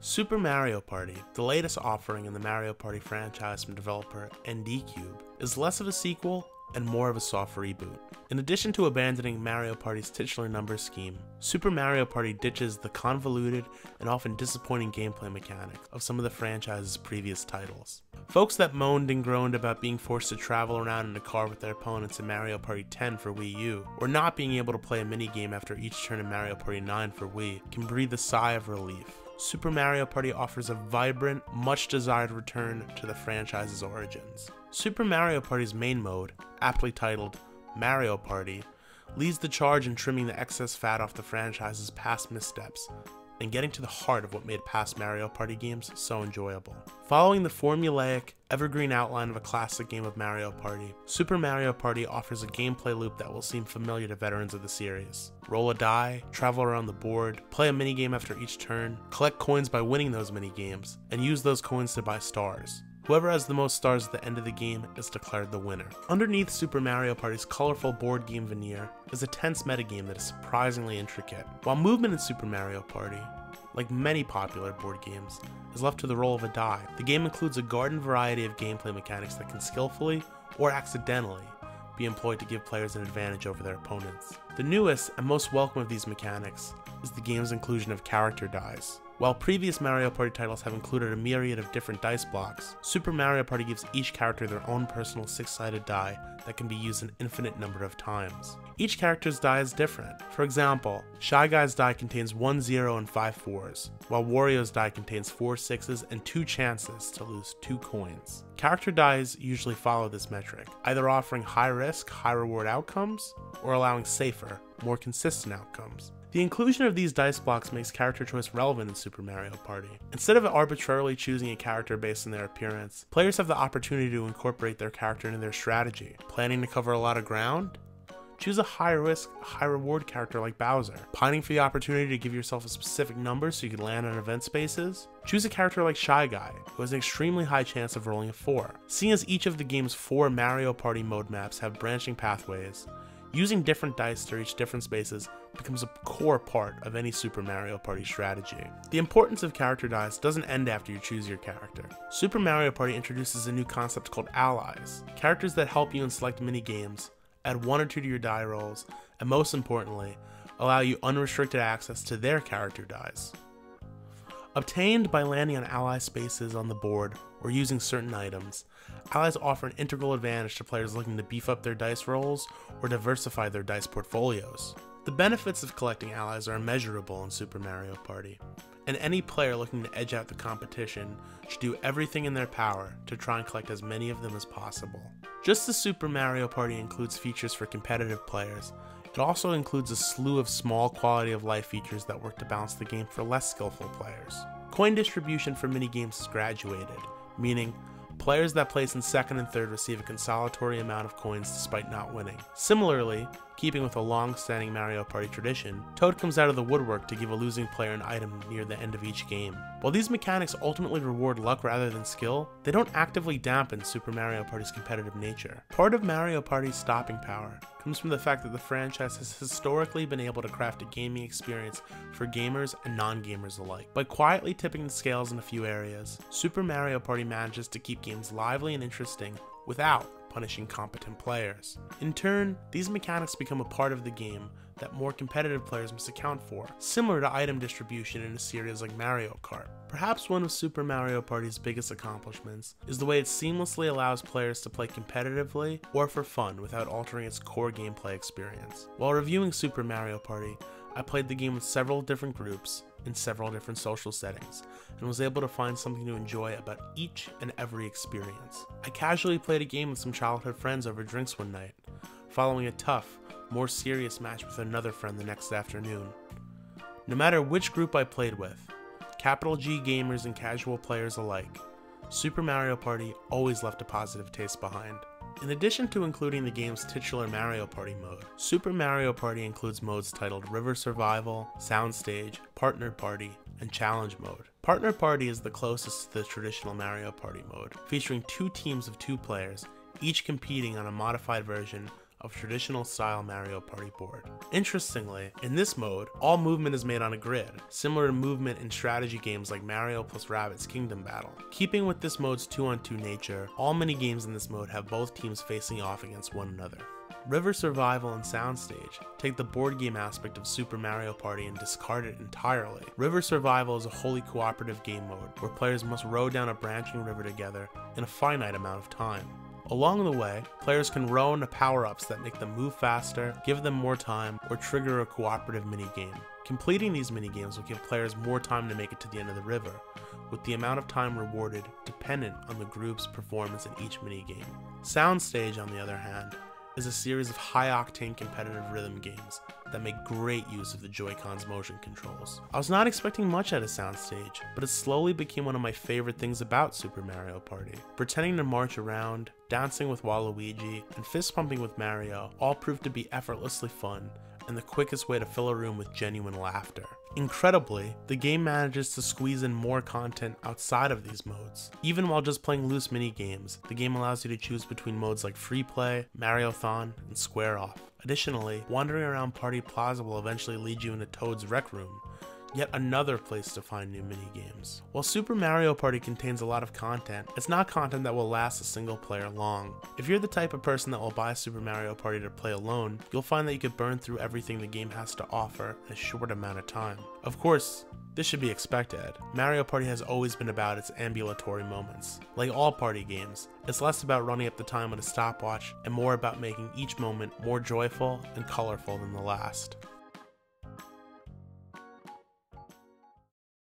Super Mario Party, the latest offering in the Mario Party franchise from developer ND Cube, is less of a sequel and more of a soft reboot. In addition to abandoning Mario Party's titular number scheme, Super Mario Party ditches the convoluted and often disappointing gameplay mechanics of some of the franchise's previous titles. Folks that moaned and groaned about being forced to travel around in a car with their opponents in Mario Party 10 for Wii U, or not being able to play a minigame after each turn in Mario Party 9 for Wii, can breathe a sigh of relief. Super Mario Party offers a vibrant, much-desired return to the franchise's origins. Super Mario Party's main mode, aptly titled Mario Party, leads the charge in trimming the excess fat off the franchise's past missteps and getting to the heart of what made past Mario Party games so enjoyable. Following the formulaic, evergreen outline of a classic game of Mario Party, Super Mario Party offers a gameplay loop that will seem familiar to veterans of the series. Roll a die, travel around the board, play a minigame after each turn, collect coins by winning those minigames, and use those coins to buy stars. Whoever has the most stars at the end of the game is declared the winner. Underneath Super Mario Party's colorful board game veneer is a tense metagame that is surprisingly intricate. While movement in Super Mario Party, like many popular board games, is left to the roll of a die, the game includes a garden variety of gameplay mechanics that can skillfully, or accidentally, be employed to give players an advantage over their opponents. The newest and most welcome of these mechanics is the game's inclusion of character dies. While previous Mario Party titles have included a myriad of different dice blocks, Super Mario Party gives each character their own personal 6-sided die that can be used an infinite number of times. Each character's die is different. For example, Shy Guy's die contains 1 0 and 5 4s, while Wario's die contains 4 6s and 2 chances to lose 2 coins. Character dies usually follow this metric, either offering high risk, high reward outcomes, or allowing safer, more consistent outcomes. The inclusion of these dice blocks makes character choice relevant in Super Mario Party. Instead of arbitrarily choosing a character based on their appearance, players have the opportunity to incorporate their character into their strategy. Planning to cover a lot of ground? Choose a high risk, high reward character like Bowser. Pining for the opportunity to give yourself a specific number so you can land on event spaces? Choose a character like Shy Guy, who has an extremely high chance of rolling a 4. Seeing as each of the game's 4 Mario Party mode maps have branching pathways, using different dice to reach different spaces becomes a core part of any Super Mario Party strategy. The importance of character dice doesn't end after you choose your character. Super Mario Party introduces a new concept called allies, characters that help you in select mini-games, add 1 or 2 to your die rolls, and most importantly, allow you unrestricted access to their character dice. Obtained by landing on ally spaces on the board or using certain items, allies offer an integral advantage to players looking to beef up their dice rolls or diversify their dice portfolios. The benefits of collecting allies are immeasurable in Super Mario Party, and any player looking to edge out the competition should do everything in their power to try and collect as many of them as possible. Just as Super Mario Party includes features for competitive players, it also includes a slew of small quality of life features that work to balance the game for less skillful players. Coin distribution for minigames is graduated, meaning players that place in 2nd and 3rd receive a consolatory amount of coins despite not winning. Similarly, keeping with a long-standing Mario Party tradition, Toad comes out of the woodwork to give a losing player an item near the end of each game. While these mechanics ultimately reward luck rather than skill, they don't actively dampen Super Mario Party's competitive nature. Part of Mario Party's stopping power comes from the fact that the franchise has historically been able to craft a gaming experience for gamers and non-gamers alike. By quietly tipping the scales in a few areas, Super Mario Party manages to keep games lively and interesting without punishing competent players. In turn, these mechanics become a part of the game that more competitive players must account for, similar to item distribution in a series like Mario Kart. Perhaps one of Super Mario Party's biggest accomplishments is the way it seamlessly allows players to play competitively or for fun without altering its core gameplay experience. While reviewing Super Mario Party, I played the game with several different groups in several different social settings, and was able to find something to enjoy about each and every experience. I casually played a game with some childhood friends over drinks one night, following a tough, more serious match with another friend the next afternoon. No matter which group I played with, capital G gamers and casual players alike, Super Mario Party always left a positive taste behind. In addition to including the game's titular Mario Party mode, Super Mario Party includes modes titled River Survival, Soundstage, Partner Party, and Challenge Mode. Partner Party is the closest to the traditional Mario Party mode, featuring 2 teams of 2 players, each competing on a modified version of traditional style Mario Party board. Interestingly, in this mode, all movement is made on a grid, similar to movement in strategy games like Mario + Rabbids Kingdom Battle. Keeping with this mode's 2-on-2 nature, all mini-games in this mode have both teams facing off against one another. River Survival and Soundstage take the board game aspect of Super Mario Party and discard it entirely. River Survival is a wholly cooperative game mode where players must row down a branching river together in a finite amount of time. Along the way, players can row into power-ups that make them move faster, give them more time, or trigger a cooperative minigame. Completing these minigames will give players more time to make it to the end of the river, with the amount of time rewarded dependent on the group's performance in each minigame. Soundstage, on the other hand, is a series of high-octane competitive rhythm games that make great use of the Joy-Con's motion controls. I was not expecting much out of Soundstage, but it slowly became one of my favorite things about Super Mario Party. Pretending to march around, dancing with Waluigi, and fist-pumping with Mario all proved to be effortlessly fun and the quickest way to fill a room with genuine laughter. Incredibly, the game manages to squeeze in more content outside of these modes. Even while just playing loose mini games, the game allows you to choose between modes like Free Play, Mariothon, and Square Off. Additionally, wandering around Party Plaza will eventually lead you into Toad's Rec Room, yet another place to find new mini-games. While Super Mario Party contains a lot of content, it's not content that will last a single player long. If you're the type of person that will buy Super Mario Party to play alone, you'll find that you could burn through everything the game has to offer in a short amount of time. Of course, this should be expected. Mario Party has always been about its ambulatory moments. Like all party games, it's less about running up the time with a stopwatch and more about making each moment more joyful and colorful than the last.